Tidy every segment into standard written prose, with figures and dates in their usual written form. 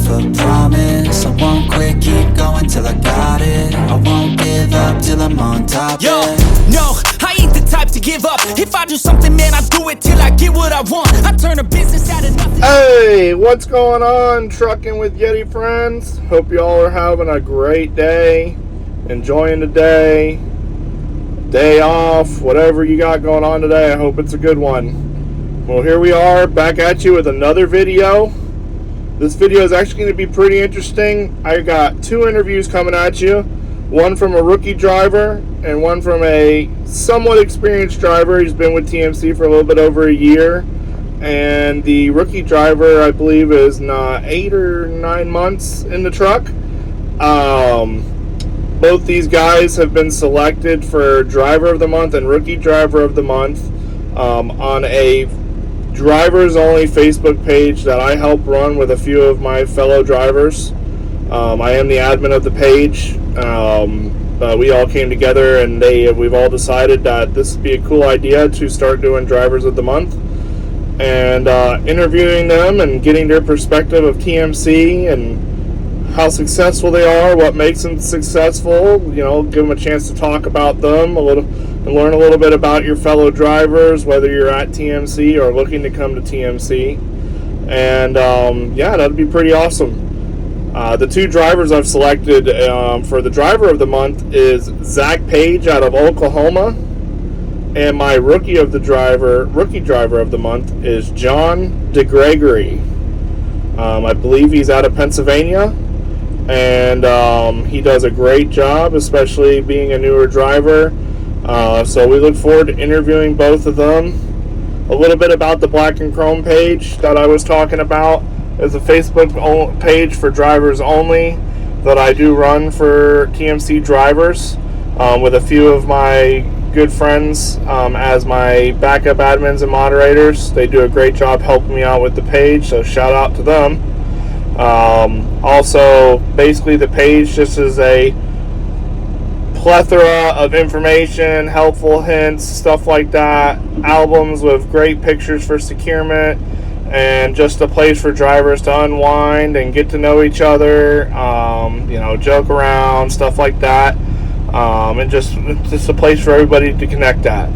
myself a promise. I won't quit, keep going till I got it. I won't give up till I'm on top. Yo, no, I ain't the type to give up. If I do something, man, I do it till I get what I want. I turn a business out of nothing. Hey, what's going on, Trucking with Yeti friends? Hope y'all are having a great day, enjoying the day off, whatever you got going on today. I hope it's a good one. Well, here we are back at you with another video. This video is actually going to be pretty interesting. I got two interviews coming at you. One from a rookie driver and one from a somewhat experienced driver. He's been with TMC for a little bit over a year. And the rookie driver, I believe, is 8 or 9 months in the truck. Both these guys have been selected for Driver of the Month and Rookie Driver of the Month on a drivers only Facebook page that I help run with a few of my fellow drivers. I am the admin of the page. We all came together and we've all decided that this would be a cool idea to start doing Drivers of the Month and interviewing them and getting their perspective of TMC and how successful they are, what makes them successful. You know, give them a chance to talk about them a little and learn a little bit about your fellow drivers, whether you're at TMC or looking to come to TMC. And yeah, that'd be pretty awesome. The two drivers I've selected for the Driver of the Month is Zack Paige out of Oklahoma, and my rookie driver of the month is John Degregory. I believe he's out of Pennsylvania, and he does a great job, especially being a newer driver. So we look forward to interviewing both of them. A little bit about the Black and Chrome page that I was talking about is a Facebook page for drivers only that I do run for TMC drivers with a few of my good friends as my backup admins and moderators. They do a great job helping me out with the page, so shout out to them. Also, basically the page just is a plethora of information, helpful hints, stuff like that, albums with great pictures for securement, and just a place for drivers to unwind and get to know each other, joke around, stuff like that, and just a place for everybody to connect at.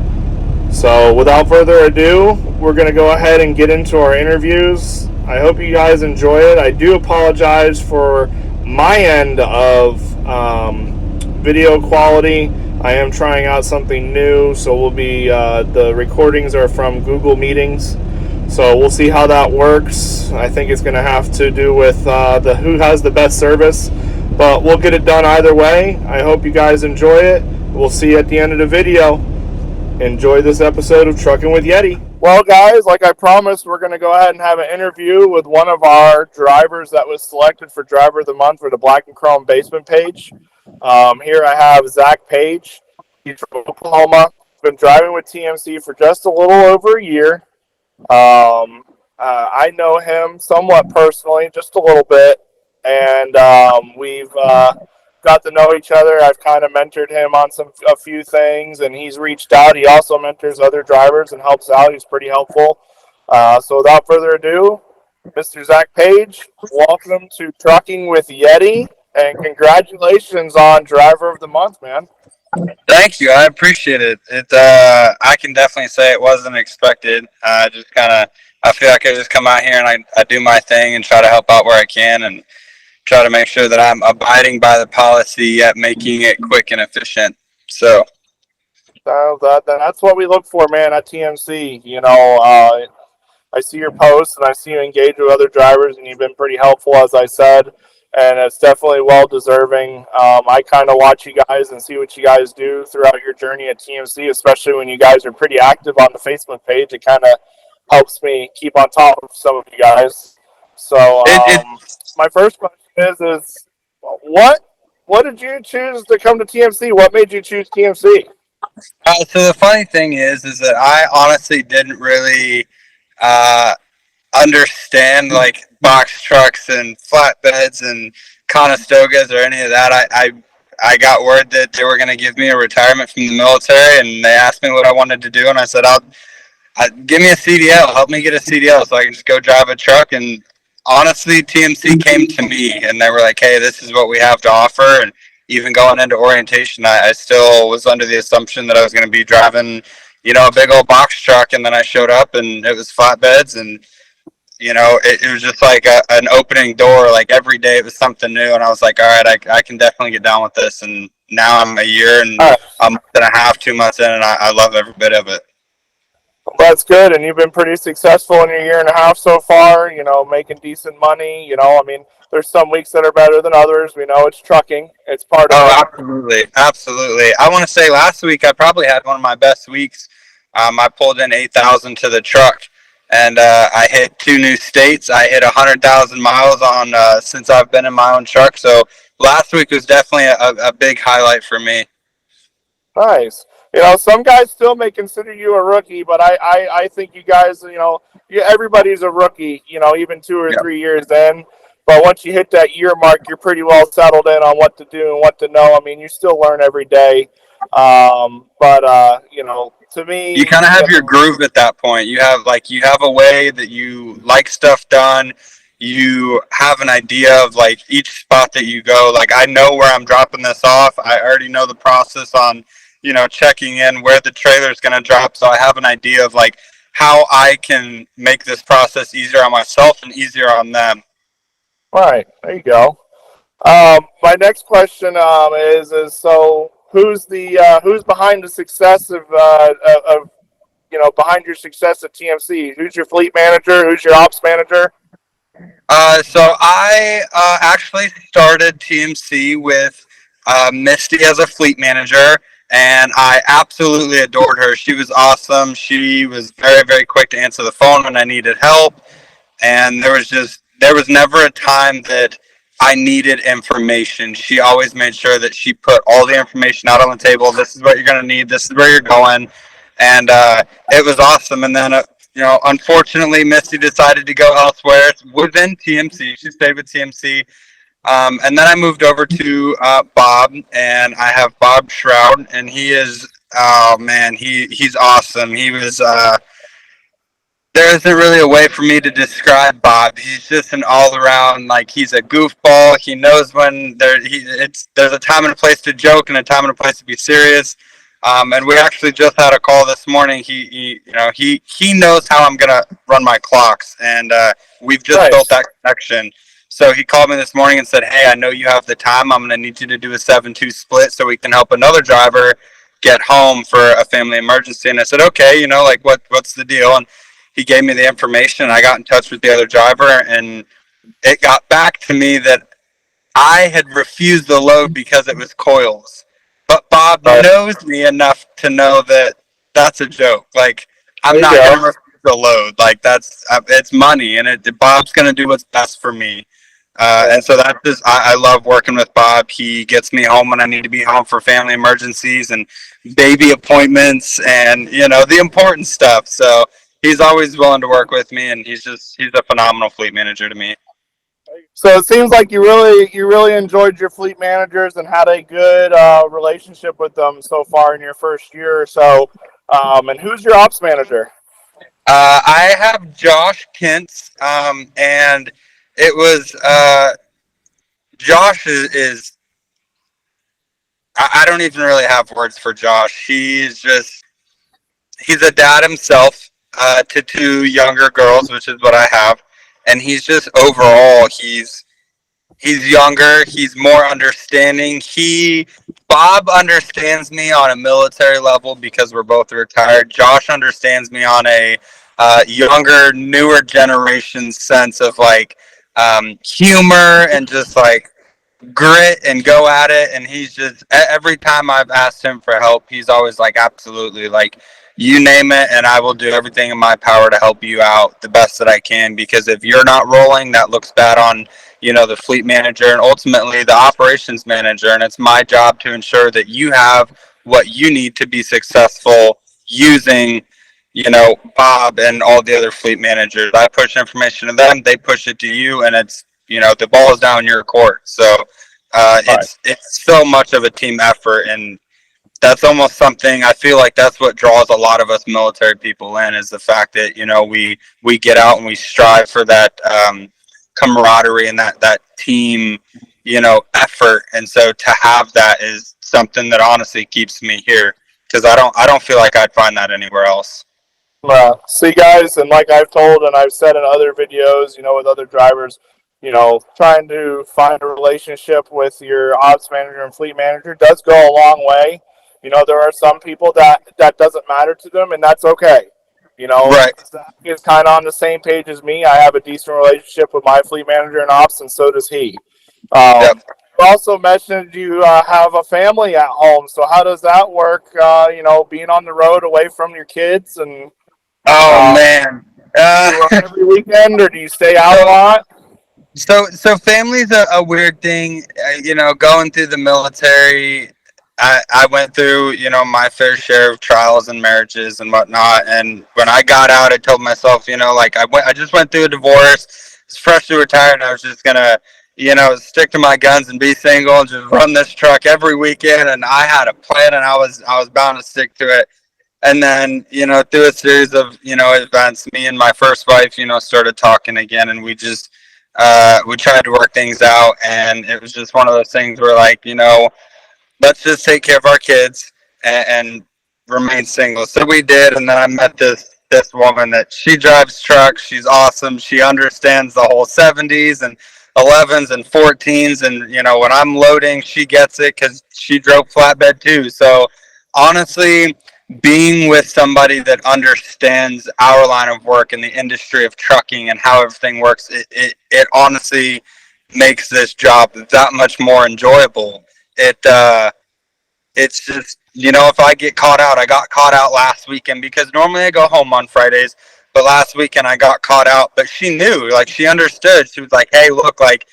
So without further ado, we're going to go ahead and get into our interviews. I hope you guys enjoy it. I do apologize for my end of video quality. I am trying out something new, so the recordings are from Google Meetings. So we'll see how that works. I think it's going to have to do with who has the best service, but we'll get it done either way. I hope you guys enjoy it. We'll see you at the end of the video. Enjoy this episode of Trucking with Yeti. Well, guys, like I promised, we're going to go ahead and have an interview with one of our drivers that was selected for Driver of the Month for the Black and Chrome basement page. Here I have Zack Paige. He's from Oklahoma. Been driving with TMC for just a little over a year. I know him somewhat personally, just a little bit, and we've got to know each other. I've kind of mentored him on a few things, and he's reached out. He also mentors other drivers and helps out. He's pretty helpful. So without further ado, Mr. Zack Paige, welcome to Trucking with Yeti, and congratulations on Driver of the Month, man. Thank you. I appreciate it. I can definitely say it wasn't expected. I feel like I just come out here and I do my thing and try to help out where I can and try to make sure that I'm abiding by the policy yet making it quick and efficient. So that's what we look for, man, at TMC. I see your posts and I see you engage with other drivers, and you've been pretty helpful, as I said. And it's definitely well-deserving. I kind of watch you guys and see what you guys do throughout your journey at TMC, especially when you guys are pretty active on the Facebook page. It kind of helps me keep on top of some of you guys. So my first question is what did you choose to come to TMC? What made you choose TMC? So the funny thing is that I honestly didn't really understand like box trucks and flatbeds and Conestogas or any of that. I got word that they were going to give me a retirement from the military, and they asked me what I wanted to do, and I said, give me a CDL, help me get a CDL so I can just go drive a truck and honestly, TMC came to me and they were like, "Hey, this is what we have to offer." And even going into orientation, I still was under the assumption that I was going to be driving, a big old box truck. And then I showed up and it was flatbeds, and it was just like an opening door. Like every day it was something new, and I was like, all right, I can definitely get down with this. And now I'm a year and a month and a half, 2 months in, and I love every bit of it. That's good, and you've been pretty successful in your year and a half so far. Making decent money. I mean, there's some weeks that are better than others. We know it's trucking; it's part of it. Oh, absolutely, absolutely. I want to say last week I probably had one of my best weeks. I pulled in 8,000 to the truck, and I hit 2 new states. I hit 100,000 miles on since I've been in my own truck. So last week was definitely a big highlight for me. Nice. Some guys still may consider you a rookie, but I think you guys, everybody's a rookie, even 2 or 3 years in. But once you hit that year mark, you're pretty well settled in on what to do and what to know. I mean, you still learn every day. To me, you kind of have your groove at that point. You have a way that you like stuff done. You have an idea of like each spot that you go. Like I know where I'm dropping this off. I already know the process on, checking in where the trailer is going to drop. So I have an idea of like how I can make this process easier on myself and easier on them. All right, there you go. My next question is so who's behind the success of behind your success at TMC? Who's your fleet manager? Who's your ops manager? So I actually started TMC with Misty as a fleet manager, and I absolutely adored her. She was awesome. She was very, very quick to answer the phone when I needed help, and there was never a time that I needed information. She always made sure that she put all the information out on the table. This is what you're going to need. This is where you're going. And it was awesome. And then, unfortunately, Misty decided to go elsewhere within TMC. She stayed with TMC. And then I moved over to Bob, and I have Bob Shroud, and he is, oh man, he's awesome. He was, there isn't really a way for me to describe Bob. He's just an all-around, like, he's a goofball. He knows when there's a time and a place to joke and a time and a place to be serious. And we actually just had a call this morning. He knows how I'm gonna run my clocks, and we've just built that connection. So he called me this morning and said, "Hey, I know you have the time. I'm gonna need you to do a 7-2 split so we can help another driver get home for a family emergency." And I said, "Okay, what's the deal?" And he gave me the information. I got in touch with the other driver, and it got back to me that I had refused the load because it was coils. But Bob knows me enough to know that that's a joke. Like, I'm not going to refuse the load. Like, it's money, and Bob's going to do what's best for me. And so that's just, I love working with Bob. He gets me home when I need to be home for family emergencies and baby appointments and, the important stuff. So he's always willing to work with me, and he's a phenomenal fleet manager to me. So it seems like you really enjoyed your fleet managers and had a good relationship with them so far in your first year or so. And who's your ops manager? I have Josh Kintz, and it was Josh is I don't even really have words for Josh. He's a dad himself to 2 younger girls, which is what I have. And he's just overall, he's younger. He's more understanding. Bob understands me on a military level because we're both retired. Josh understands me on a younger, newer generation sense of like humor and just like grit and go at it. And he's just, every time I've asked him for help, he's always like, absolutely, like, you name it, and I will do everything in my power to help you out the best that I can, because if you're not rolling, that looks bad on, the fleet manager and ultimately the operations manager. And it's my job to ensure that you have what you need to be successful using, Bob and all the other fleet managers. I push information to them, they push it to you, and it's, the ball is down your court. So it's so much of a team effort, and that's almost something, I feel like that's what draws a lot of us military people in, is the fact that, we get out and we strive for that camaraderie and that team, effort. And so to have that is something that honestly keeps me here, because I don't feel like I'd find that anywhere else. See, guys, and like I've told and I've said in other videos, with other drivers, trying to find a relationship with your ops manager and fleet manager does go a long way. There are some people that doesn't matter to them, and that's okay. Right. Zach is kind of on the same page as me. I have a decent relationship with my fleet manager and ops, and so does he. Yep. You also mentioned you have a family at home. So how does that work? Being on the road away from your kids and. Man. Do you run every weekend, or do you stay out a lot? So family's a weird thing. Going through the military, I went through, my fair share of trials and marriages and whatnot. And when I got out, I told myself, I just went through a divorce, was freshly retired, and I was just gonna, stick to my guns and be single and just run this truck every weekend. And I had a plan, and I was bound to stick to it. And then, through a series of, events, me and my first wife, started talking again, and we just, we tried to work things out. And it was just one of those things where, like, let's just take care of our kids and remain single. So we did. And then I met this woman that she drives trucks. She's awesome. She understands the whole 70s and 11s and 14s. And, when I'm loading, she gets it because she drove flatbed too. So honestly, being with somebody that understands our line of work in the industry of trucking and how everything works, it honestly makes this job that much more enjoyable. It's just, if I get caught out, I got caught out last weekend because normally I go home on Fridays, but last weekend I got caught out. But she knew, like, she understood. She was like, hey, look, like,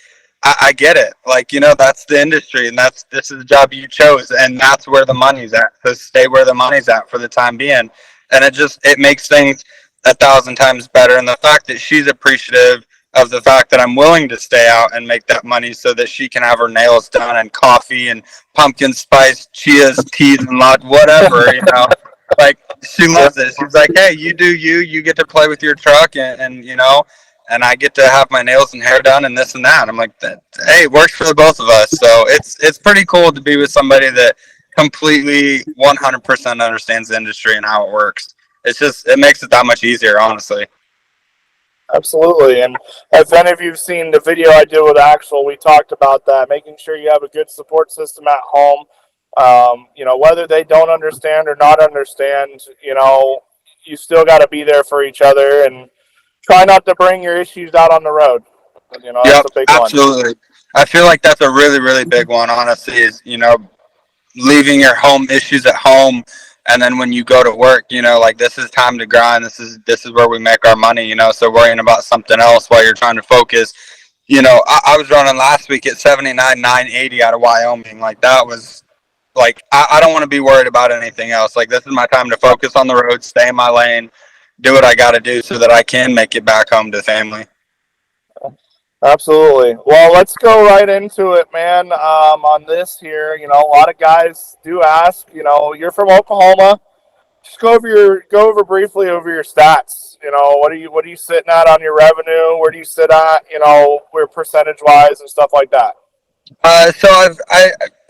I get it. Like, that's the industry, and this is the job you chose, and that's where the money's at. So stay where the money's at for the time being. And it makes things 1,000 times better. And the fact that she's appreciative of the fact that I'm willing to stay out and make that money so that she can have her nails done and coffee and pumpkin spice chias, teas, and whatever, like, she loves it. She's like, hey, you do you get to play with your truck and and I get to have my nails and hair done and this and that. I'm like, hey, it works for the both of us. So it's pretty cool to be with somebody that completely 100% understands the industry and how it works. It makes it that much easier, honestly. Absolutely. And if any of you've seen the video I did with Axel, we talked about that, making sure you have a good support system at home. Whether they don't understand or not understand, you still got to be there for each other and try not to bring your issues out on the road. That's a big absolutely. one. I feel like that's a really, really big one, honestly, is, leaving your home issues at home. And then when you go to work, like, this is time to grind. This is where we make our money, so worrying about something else while you're trying to focus. I was running last week at 79,980 out of Wyoming. Like, that was like, I don't want to be worried about anything else. Like, this is my time to focus on the road, stay in my lane, do what I got to do so that I can make it back home to family. Absolutely. Well, let's go right into it, man. On this here, a lot of guys do ask, you're from Oklahoma. Just go over briefly over your stats. What are you sitting at on your revenue? Where do you sit at, where percentage wise and stuff like that? So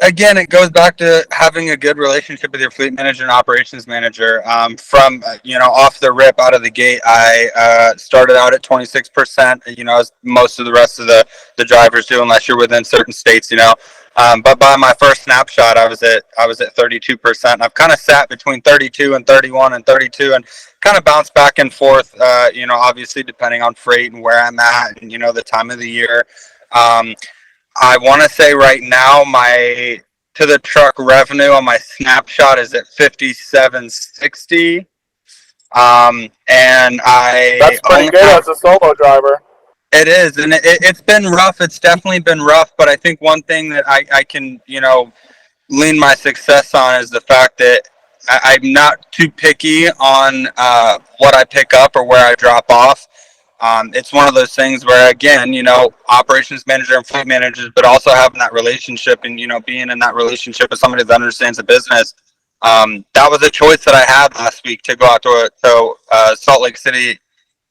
again, it goes back to having a good relationship with your fleet manager and operations manager. From off the rip out of the gate, I started out at 26%. As most of the rest of the drivers do, unless you're within certain states. But by my first snapshot, I was at 32%. I've kind of sat between 32 and 31 and 32, and kind of bounced back and forth. Obviously depending on freight and where I'm at, and the time of the year. I want to say right now my to the truck revenue on my snapshot is at 5760. And that's pretty good as a solo driver. It is, and it's been rough. It's definitely been rough, but I think one thing that I can lean my success on is the fact that I'm not too picky on what I pick up or where I drop off. It's one of those things where, again, operations manager and fleet managers, but also having that relationship and, being in that relationship with somebody that understands the business. That was a choice that I had last week to go out to Salt Lake City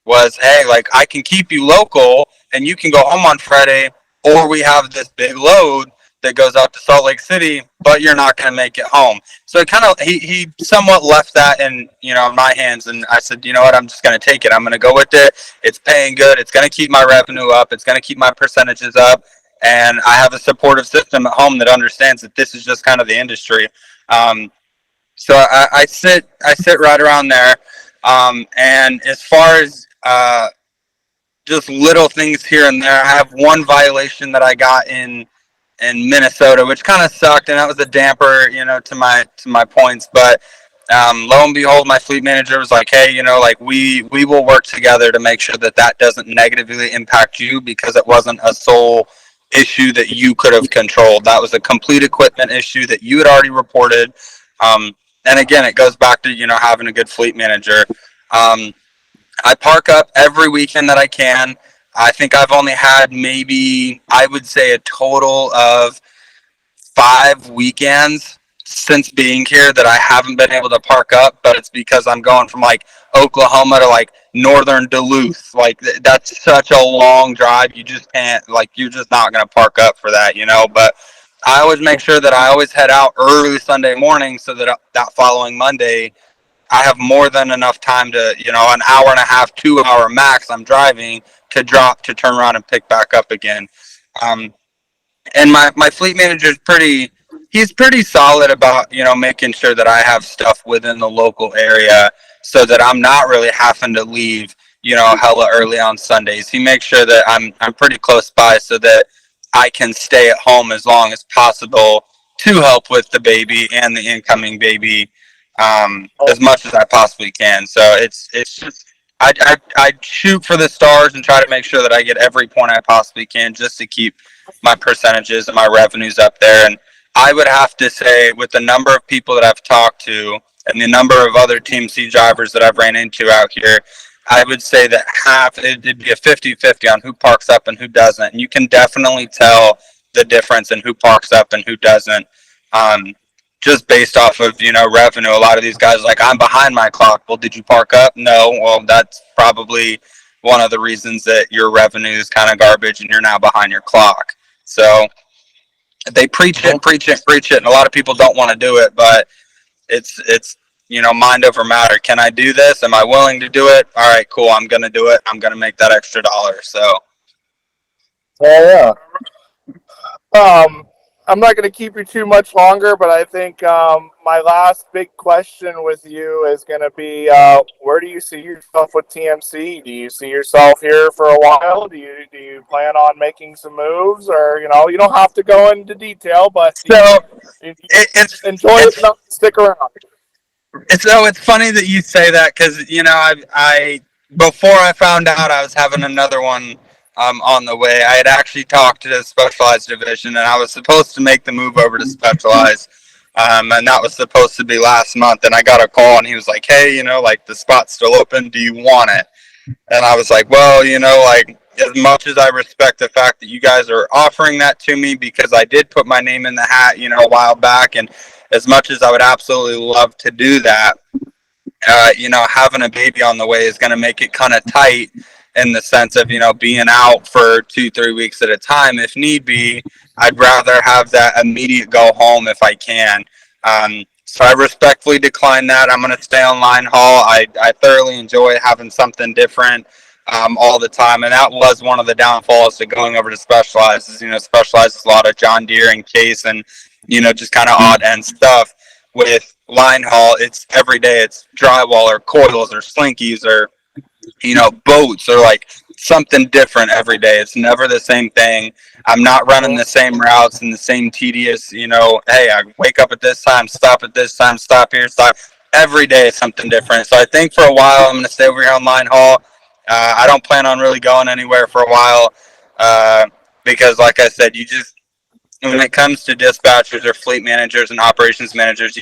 was, hey, like, I can keep you local and you can go home on Friday, or we have this big load that goes out to Salt Lake City, but you're not going to make it home. So it kind of, he somewhat left that in, in my hands. And I said, you know what, I'm just going to take it. I'm going to go with it. It's paying good. It's going to keep my revenue up. It's going to keep my percentages up. And I have a supportive system at home that understands that this is just kind of the industry. So I sit right around there. And as far as just little things here and there, I have one violation that I got in Minnesota, which kind of sucked, and that was a damper, to my points. But lo and behold, my fleet manager was like, hey, like we will work together to make sure that doesn't negatively impact you, because it wasn't a sole issue that you could have controlled. That was a complete equipment issue that you had already reported. And again, it goes back to, having a good fleet manager. I park up every weekend that I can. I think I've only had maybe, I would say, a total of 5 weekends since being here that I haven't been able to park up, but it's because I'm going from like Oklahoma to like northern Duluth. Like, that's such a long drive. You just can't, like, you're just not going to park up for that, But I always make sure that I always head out early Sunday morning so that that following Monday I have more than enough time to, an hour and a half, 2 hour max I'm driving to drop, to turn around and pick back up again. And my fleet manager is he's pretty solid about, making sure that I have stuff within the local area so that I'm not really having to leave, hella early on Sundays. He makes sure that I'm pretty close by so that I can stay at home as long as possible to help with the baby and the incoming baby, as much as I possibly can. So it's just, I shoot for the stars and try to make sure that I get every point I possibly can just to keep my percentages and my revenues up there. And I would have to say, with the number of people that I've talked to and the number of other Team C drivers that I've ran into out here, I would say that it'd be a 50-50 on who parks up and who doesn't. And you can definitely tell the difference in who parks up and who doesn't. Just based off of, revenue. A lot of these guys are like, I'm behind my clock. Well, did you park up? No. Well, that's probably one of the reasons that your revenue is kind of garbage and you're now behind your clock. So they preach it, and a lot of people don't want to do it, but it's mind over matter. Can I do this? Am I willing to do it? All right, cool. I'm going to do it. I'm going to make that extra $1. So. Yeah. I'm not going to keep you too much longer, but I think my last big question with you is going to be, where do you see yourself with TMC? Do you see yourself here for a while? Do you plan on making some moves, or you don't have to go into detail, but enjoy it enough to stick around? It's funny that you say that, because I before I found out I was having another one on the way, I had actually talked to the Specialized division, and I was supposed to make the move over to Specialized, and that was supposed to be last month. And I got a call, and he was like, "Hey, like, the spot's still open. Do you want it?" And I was like, "Well, like, as much as I respect the fact that you guys are offering that to me, because I did put my name in the hat, a while back, and as much as I would absolutely love to do that, having a baby on the way is going to make it kind of tight." In the sense of, being out for 2-3 weeks at a time, if need be. I'd rather have that immediate go home if I can. So I respectfully decline that. I'm going to stay on line haul. I thoroughly enjoy having something different all the time. And that was one of the downfalls to going over to Specialized. Specialized is a lot of John Deere and Case and, just kind of odd end stuff. With line haul, it's every day. It's drywall or coils or slinkies or boats, or like something different every day. It's never the same thing. I'm not running the same routes and the same tedious, hey, I wake up at this time, stop at this time, stop here, stop. Every day is something different. So I think for a while I'm going to stay over here on line haul. I don't plan on really going anywhere for a while, because like I said, when it comes to dispatchers or fleet managers and operations managers,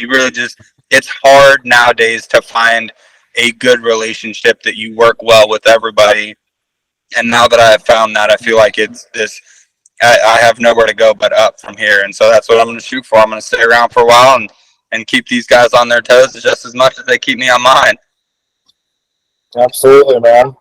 it's hard nowadays to find a good relationship that you work well with everybody. And now that I have found that, I feel like I have nowhere to go but up from here. And so that's what I'm going to shoot for. I'm going to stay around for a while and keep these guys on their toes just as much as they keep me on mine. Absolutely, man.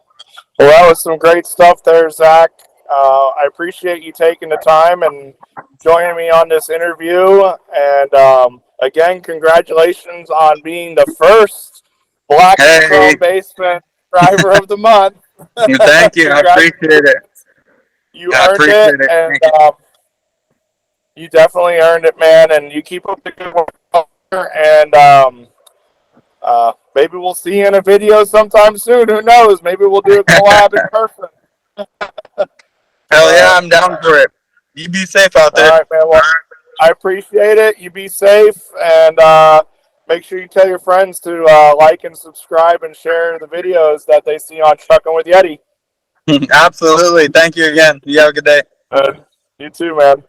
Well, that was some great stuff there, Zach. I appreciate you taking the time and joining me on this interview. And again, congratulations on being the first Black and Hey, Chrome Basement Driver of the Month. thank you. I appreciate it. Congratulations. You I earned it, appreciate it. and Thank you. you definitely earned it, man. And you keep up the good work. And maybe we'll see you in a video sometime soon. Who knows? Maybe we'll do a collab in person. Hell yeah, So, I'm down for it. You be safe out all there. right, man. Well, I appreciate it. You be safe, and make sure you tell your friends to like and subscribe and share the videos that they see on Trucking with Yeti. Absolutely. Thank you again. You have a good day. You too, man.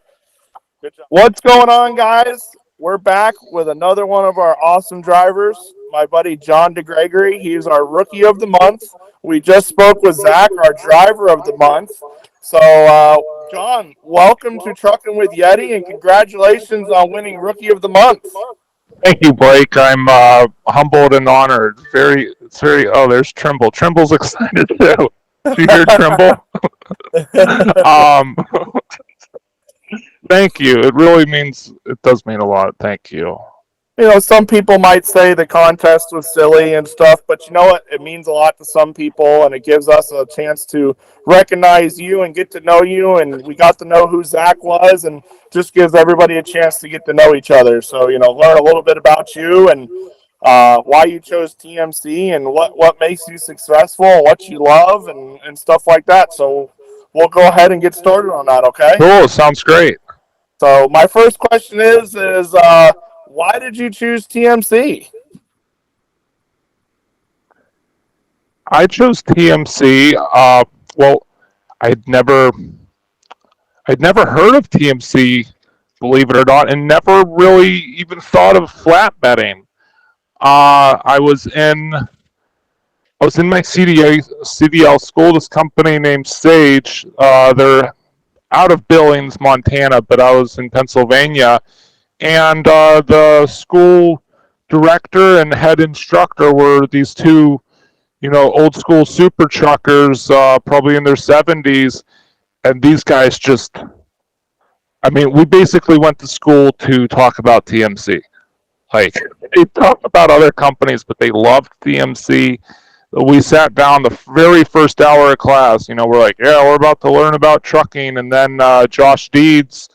Good job. What's going on, guys? We're back with another one of our awesome drivers, my buddy John Degregory. He's our Rookie of the Month. We just spoke with Zach, our Driver of the Month. So, John, welcome to Trucking with Yeti, and congratulations on winning Rookie of the Month. Thank you, Blake. I'm humbled and honored. It's very. Oh, there's Trimble. Trimble's excited too. Did you hear Trimble? um, thank you. It does mean a lot. Thank you. You know, some people might say the contest was silly and stuff, but you know what? It means a lot to some people, and it gives us a chance to recognize you and get to know you. And we got to know who Zach was, and just gives everybody a chance to get to know each other. So, you know, learn a little bit about you and why you chose TMC and what makes you successful and what you love and stuff like that. So we'll go ahead and get started on that, okay? Cool. Sounds great. So my first question is why did you choose TMC? I chose TMC. Well, I'd never heard of TMC, believe it or not, and never really even thought of flat betting. I was in my CDL school. This company named Sage. They're out of Billings, Montana, but I was in Pennsylvania, and the school director and head instructor were these two, old school super truckers, probably in their 70s, and these guys just. I mean, we basically went to school to talk about TMC. Like, they talked about other companies, but they loved TMC. We sat down the very first hour of class. We're like, yeah, we're about to learn about trucking. And then Josh Deeds,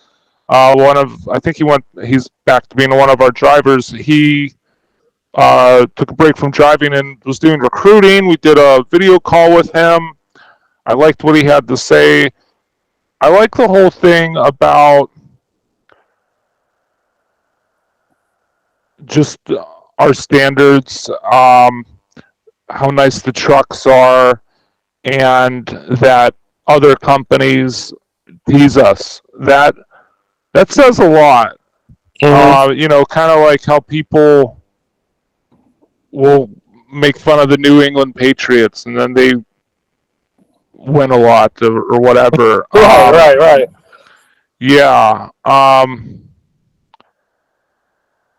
he's back to being one of our drivers. He took a break from driving and was doing recruiting. We did a video call with him. I liked what he had to say. I like the whole thing about just our standards, how nice the trucks are, and that other companies tease us. That says a lot. Mm-hmm. Kind of like how people will make fun of the New England Patriots and then they win a lot or whatever. Right. Yeah. I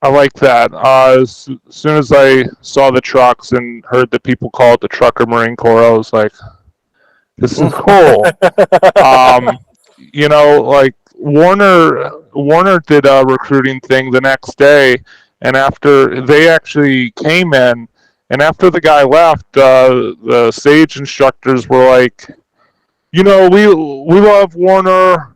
like that. As soon as I saw the trucks and heard that people call it the Trucker Marine Corps, I was like, this is cool. Like Warner did a recruiting thing the next day, and after they actually came in, and after the guy left, the Sage instructors were like, we love Warner.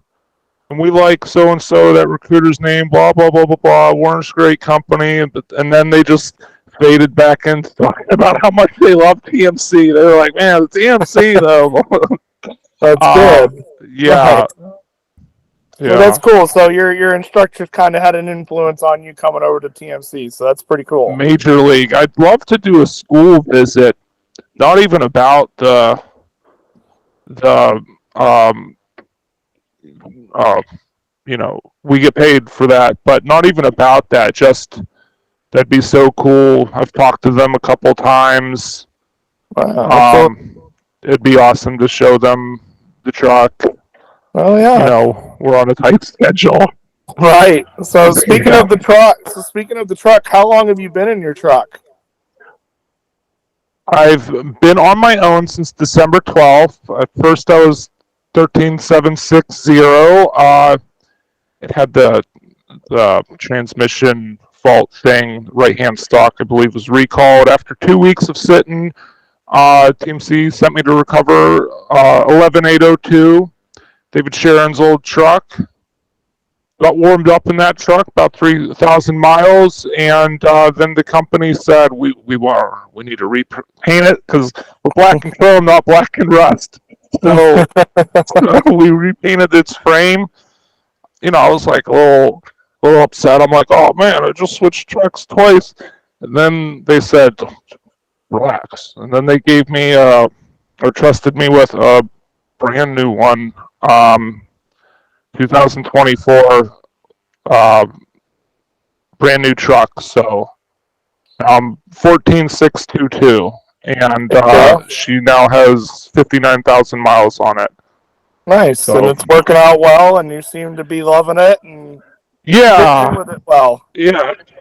And we like so and so, that recruiter's name, blah blah blah blah blah. Warner's a great company, and then they just faded back into talking about how much they love TMC. They were like, man, the TMC though. That's good. Yeah. Right. Yeah. Well, that's cool. So your instructors kind of had an influence on you coming over to TMC. So that's pretty cool. Major League. I'd love to do a school visit, not even about the we get paid for that, but not even about that. Just that'd be so cool. I've talked to them a couple times. Wow, it'd be awesome to show them the truck. Oh yeah. We're on a tight schedule. Right. So speaking of the truck, how long have you been in your truck? I've been on my own since December 12th. At first, I was 13760. It had the transmission fault thing. Right-hand stock, I believe, was recalled. After 2 weeks of sitting, TMC sent me to recover 11802, David Sharon's old truck. Got warmed up in that truck, about 3,000 miles, and then the company said we need to repaint it because we're black and chrome, not black and rust. So we repainted its frame. I was like a little upset. I'm like, oh man, I just switched trucks twice, and then they said, relax, and then they gave me or trusted me with a brand new one. 2024 brand new truck. So 14622, and she now has 59,000 miles on it. Nice, so, and it's working out well, and you seem to be loving it, and yeah, with it well. Yeah, that's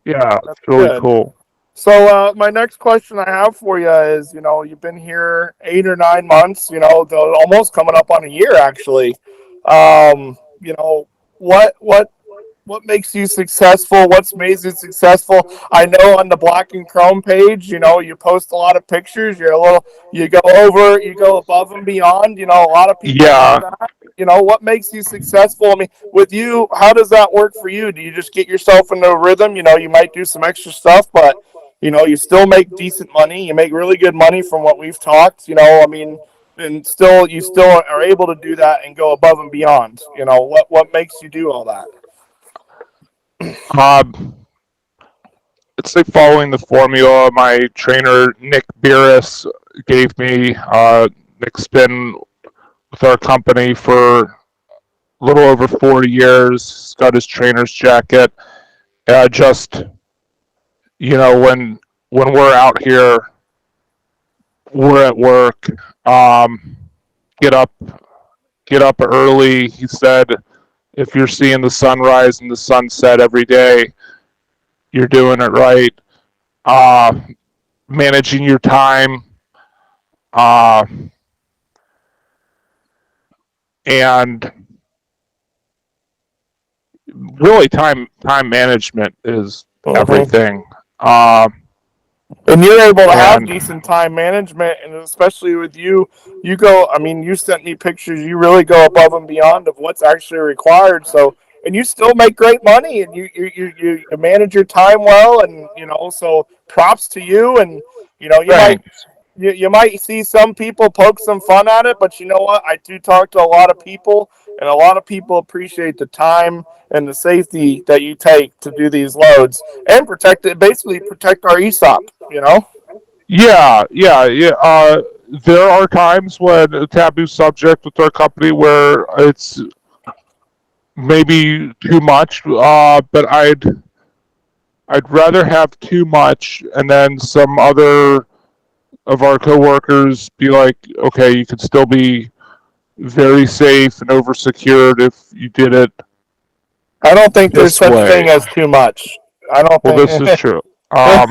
it's really good. Cool. So my next question I have for you is, you've been here 8 or 9 months, almost coming up on a year actually. What makes you successful? What's made you successful? I know on the Black and Chrome page, you post a lot of pictures. You go above and beyond. A lot of people do that. What makes you successful? I mean, with you, how does that work for you? Do you just get yourself into a rhythm? You might do some extra stuff, but you still make decent money. You make really good money from what we've talked. And you still are able to do that and go above and beyond. What makes you do all that? It's like following the formula my trainer Nick Beerus gave me. Nick's been with our company for a little over 4 years. He's got his trainer's jacket. Just when we're out here, we're at work. Get up early. He said, if you're seeing the sunrise and the sunset every day, you're doing it right. Managing your time, and really time management is everything. And you're able to have decent time management, and especially with you go, you sent me pictures, you really go above and beyond of what's actually required. So, and you still make great money, and you manage your time well, and so props to you. And you might see some people poke some fun at it, but you know what? I do talk to a lot of people, and a lot of people appreciate the time and the safety that you take to do these loads and protect our ESOP, Yeah. There are times when a taboo subject with our company where it's maybe too much, but I'd rather have too much and then some other of our coworkers be like, okay, you could still be very safe and over secured if you did it. I don't think there's such thing as too much. This is true. I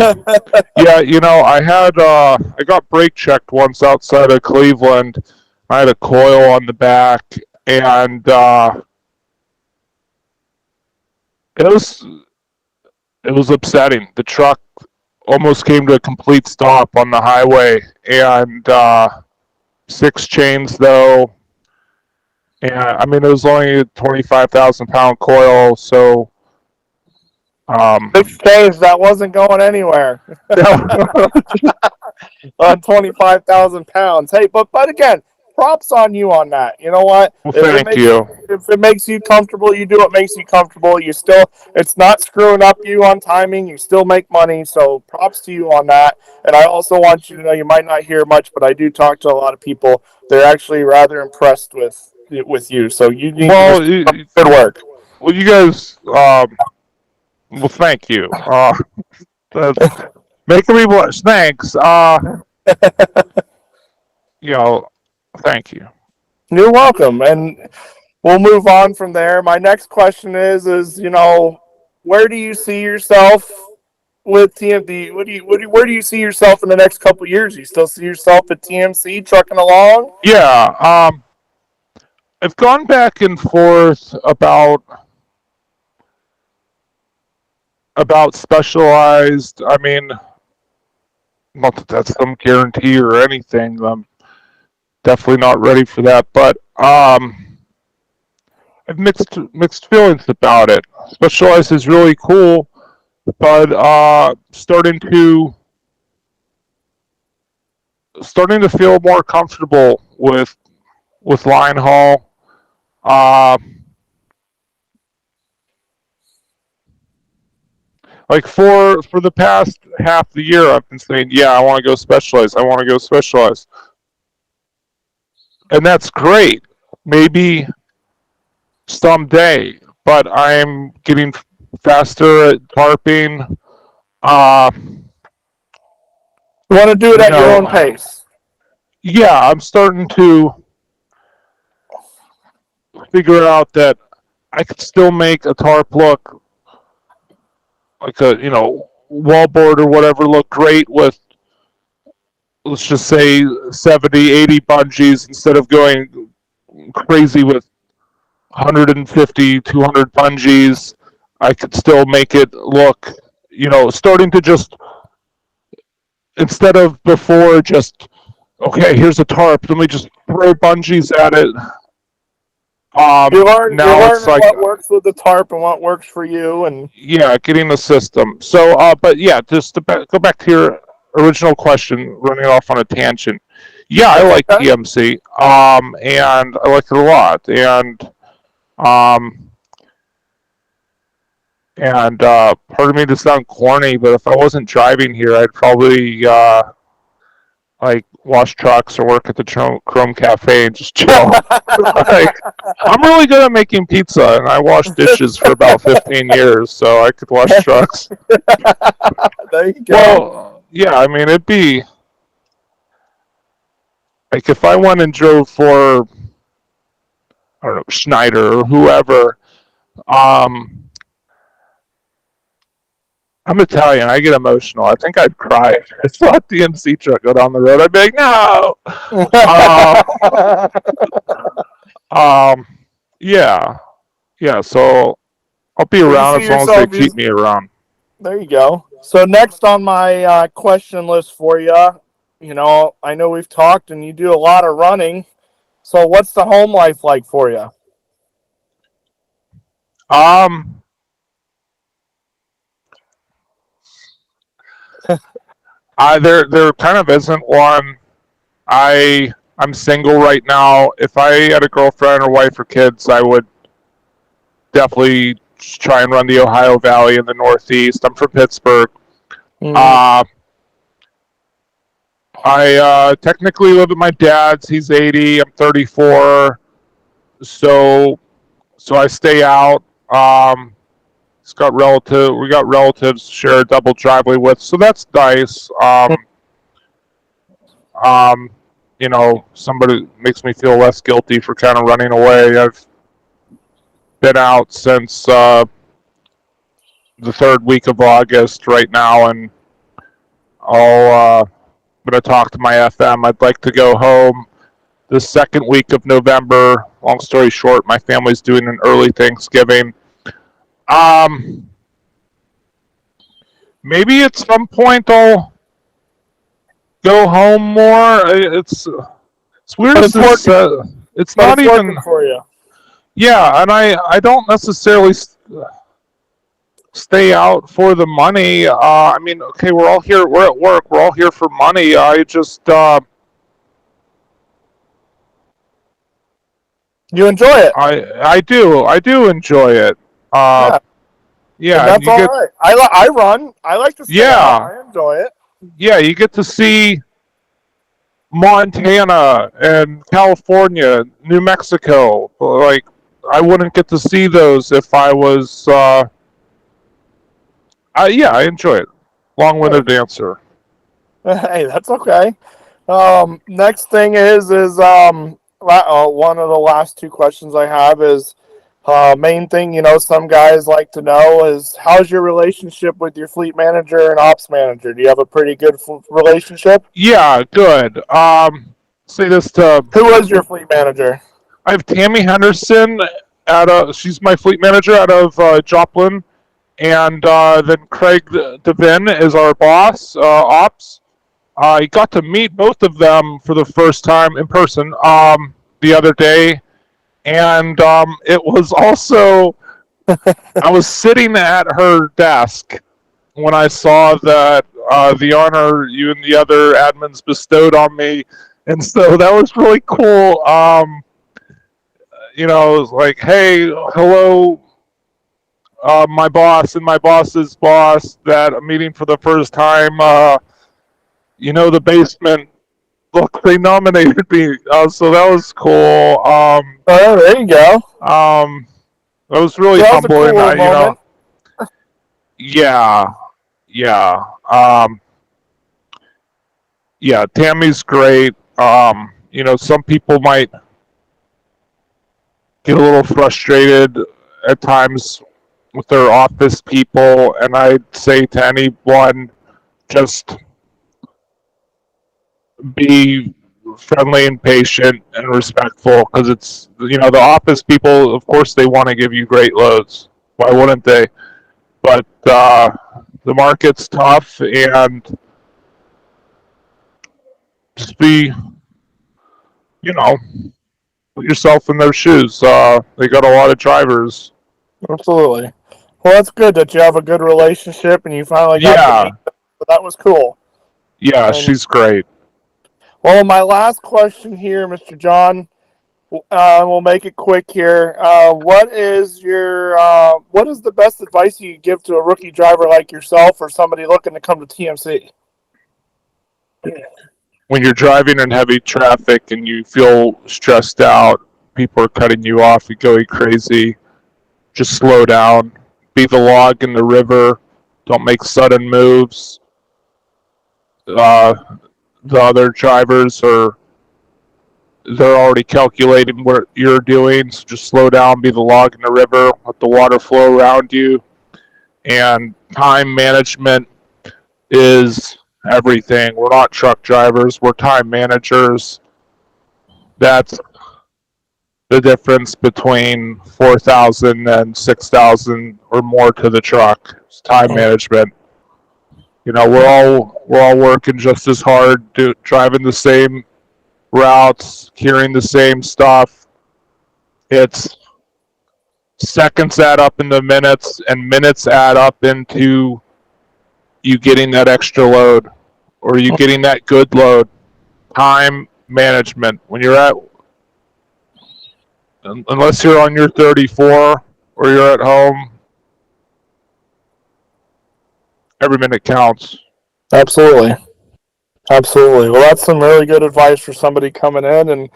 got brake checked once outside of Cleveland. I had a coil on the back, and it was upsetting. The truck almost came to a complete stop on the highway, and 6 chains though. And it was only a 25,000 pound coil, so 6 chains that wasn't going anywhere on 25,000 pounds. Hey, but again, props on you on that. You know what? Well, thank you. If it makes you comfortable, you do what makes you comfortable. It's not screwing up you on timing. You still make money, so props to you on that. And I also want you to know, you might not hear much, but I do talk to a lot of people. They're actually rather impressed with you. So you need good work. Well, you guys. Well, thank you. Making me blush. Thanks. Thank you. You're welcome. And we'll move on from there. My next question is, where do you see yourself with TMD? Where do you see yourself in the next couple years? You still see yourself at TMC trucking along? Yeah. I've gone back and forth about Specialized. I mean, not that that's some guarantee or anything. I'm definitely not ready for that, but I've mixed feelings about it. Specialized is really cool, but starting to feel more comfortable with line haul. Like for the past half the year, I've been saying, yeah, I want to go Specialized. I want to go Specialized, and that's great. Maybe someday, but I'm getting faster at tarping. You want to do it at your own pace. Yeah, I'm starting to figure out that I could still make a tarp look like a wallboard or whatever look great with, let's just say, 70, 80 bungees instead of going crazy with 150, 200 bungees. I could still make it look, starting to just, instead of before just, okay, here's a tarp, let me just throw bungees at it. You're learning like, what works with the tarp and what works for you, and yeah, getting the system. So, but yeah, just to go back to your original question, running off on a tangent. Yeah, I like TMC, and I like it a lot, and pardon me to sound corny, but if I wasn't driving here, I'd probably like wash trucks or work at the Chrome Cafe and just chill. Like, I'm really good at making pizza, and I washed dishes for about 15 years, so I could wash trucks. There you go. Well, yeah, I mean, it'd be like if I went and drove for, I don't know, Schneider or whoever. I'm Italian. I get emotional. I think I'd cry if I saw a TMC truck go down the road. I'd be like, no. Yeah. So I'll be around as long as they keep me around. There you go. So next on my question list for you, I know we've talked and you do a lot of running. So what's the home life like for you? There kind of isn't one. I'm single right now. If I had a girlfriend or wife or kids, I would definitely try and run the Ohio Valley in the Northeast. I'm from Pittsburgh. I technically live at my dad's. He's 80. I'm 34. So I stay out. We got relatives to share a double driveway with, so that's nice. Somebody makes me feel less guilty for kind of running away. I've been out since the third week of August right now, and I'm going to talk to my FM. I'd like to go home the second week of November. Long story short, my family's doing an early Thanksgiving. Maybe at some point I'll go home more. It's weird. It's not even for you. Yeah, and I don't necessarily stay out for the money. I mean, okay, we're all here. We're at work. We're all here for money. I just you enjoy it. I do enjoy it. Yeah, and that's all right. I run. I like to stay out. I enjoy it. Yeah, you get to see Montana and California, New Mexico. Like, I wouldn't get to see those if I was. Yeah, I enjoy it. Long-winded answer. Hey, that's okay. Next thing is one of the last two questions I have is, Main thing, some guys like to know is how's your relationship with your fleet manager and ops manager? Do you have a pretty good relationship? Yeah, good. Say this to Who was your fleet manager? I have Tammy Henderson she's my fleet manager out of Joplin, and then Craig Devin is our boss, ops. I got to meet both of them for the first time in person the other day, and it was also I was sitting at her desk when I saw that the honor you and the other admins bestowed on me, and so that was really cool. It was like, hey, hello, my boss and my boss's boss that I'm meeting for the first time. The basement. Look, they nominated me, so that was cool. Oh, there you go. That was really That was a humbling. cool moment. Yeah. Yeah, Tammy's great. Some people might get a little frustrated at times with their office people, and I'd say to anyone, just be friendly and patient and respectful, because it's the office people, of course they want to give you great loads. Why wouldn't they? But the market's tough, and just be put yourself in their shoes. They got a lot of drivers. Absolutely. Well, that's good that you have a good relationship and you finally got to meet them. So that was cool. Yeah, and she's great. Well, my last question here, Mr. John, we'll make it quick here. What is the best advice you give to a rookie driver like yourself or somebody looking to come to TMC? When you're driving in heavy traffic and you feel stressed out, people are cutting you off, you're going crazy, just slow down. Be the log in the river. Don't make sudden moves. The other drivers they're already calculating what you're doing, so just slow down, be the log in the river, let the water flow around you. And time management is everything. We're not truck drivers, we're time managers. That's the difference between 4,000 and 6,000 or more to the truck. It's time management. We're all working just as hard, driving the same routes, carrying the same stuff. It's seconds add up into minutes, and minutes add up into you getting that extra load or you getting that good load. Time management. When you're unless you're on your 34 or you're at home, every minute counts. Absolutely. Well, that's some really good advice for somebody coming in, and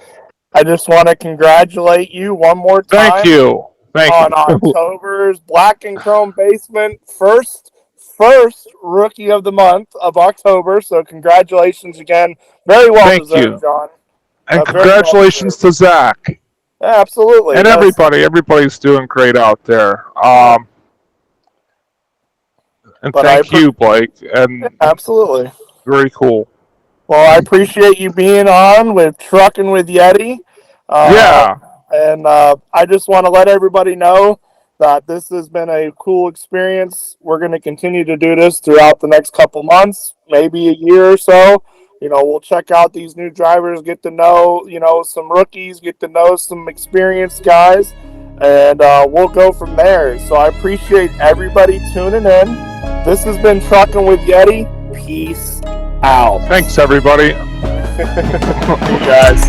I just want to congratulate you one more time. Thank you. On October's Black and Chrome Basement first rookie of the month of October. So congratulations again. Very well deserved, John. And congratulations to Zach. Yeah, absolutely. And everybody's doing great out there. And thank you, Blake. And absolutely. Very cool. Well, I appreciate you being on with Trucking with Yeti. And I just want to let everybody know that this has been a cool experience. We're going to continue to do this throughout the next couple months, maybe a year or so. We'll check out these new drivers, get to know, some rookies, get to know some experienced guys, and we'll go from there. So I appreciate everybody tuning in. This has been Trucking with Yeti. Peace out. Thanks, everybody. You guys.